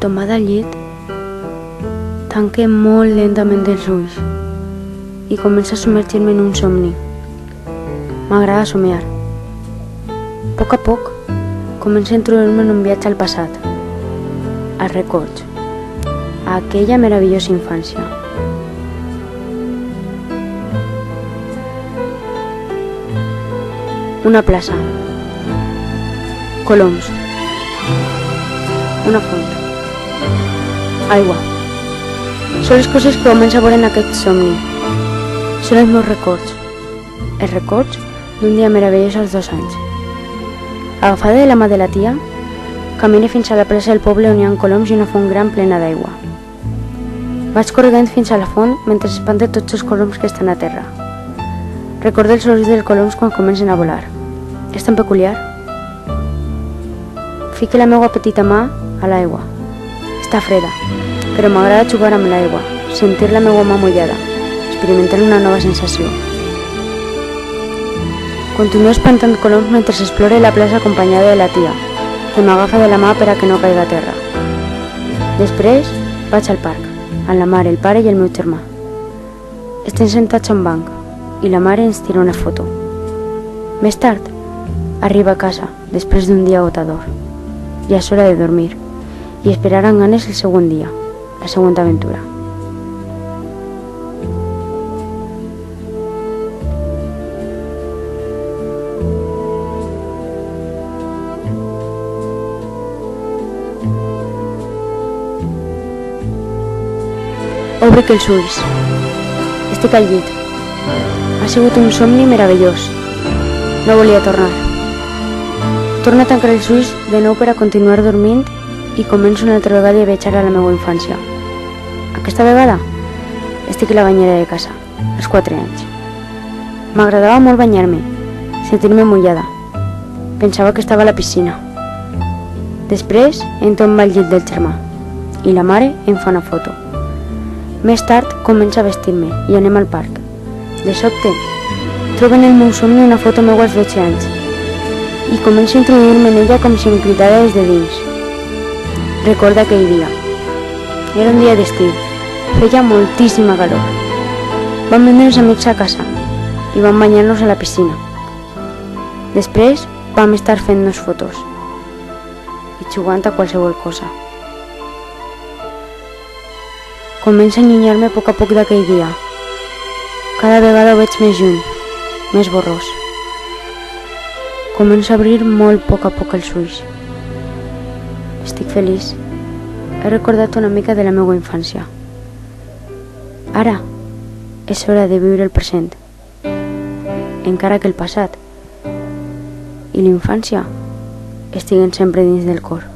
Tombada al llit, tanque molt lentament els ulls i comença a submergir-me en un somni. M'agrada somiar. A poc, començo a introduir-me en un viatge al passat, als records, a aquella meravellosa infància. Una plaça, coloms, una font, aigua. Són les coses que començo a veure en aquest somni. Són els meus records. Els records d'un dia meravellós als 2 anys. Agafada de la mà de la tia, camine fins a la plaça del poble on hi ha coloms i una font gran plena d'aigua. Vaig corrent fins a la font mentre espante tots els coloms que estan a terra. Recordo els ulls dels coloms quan comencen a volar. És tan peculiar. Fique la meva petita mà a l'aigua. Està freda, però m'agrada jugar amb l'aigua, sentir la meva mà mullada, experimentar una nova sensació. Continuo espantant coloms mentre explore la plaça acompanyada de la tia, que m'agafa de la mà per a que no caiga a terra. Després vaig al parc, amb la mare, el pare i el meu germà. Estem sentats a un banc i la mare ens tira una foto. Més tard, arriba a casa, després d'un dia agotador. Ja és hora de dormir i esperar amb ganes el següent dia, la següent aventura. Obric els ulls. Estic al llit. Ha sigut un somni meravellós. No volia tornar. Torno a tancar els ulls de nou per a continuar dormint i començo una altra vegada a viatjar a la meva infància. Aquesta vegada estic a la banyera de casa, als 4 anys. M'agradava molt banyar-me, sentir-me mullada. Pensava que estava a la piscina. Després entro amb el llit del germà i la mare em fa una foto. Més tard comença a vestir-me i anem al parc. De sobte, trobo en el meu somni una foto meva als 12 anys i començo a introduir-me en ella com si em cridara des de dins. Recordo aquell dia. Era un dia d'estiu. Feia moltíssima calor. Vam vindre uns amics a casa i vam banyar-nos a la piscina. Després vam estar fent-nos fotos i jugant a qualsevol cosa. Començo a allunyar-me a poc d'aquell dia. Cada vegada ho veig més lluny, més borrós. Començo a obrir molt a poc els ulls. Estic feliç. He recordat una mica de la meva infància. Ara és hora de viure el present, encara que el passat i la infància estiguen sempre dins del cor.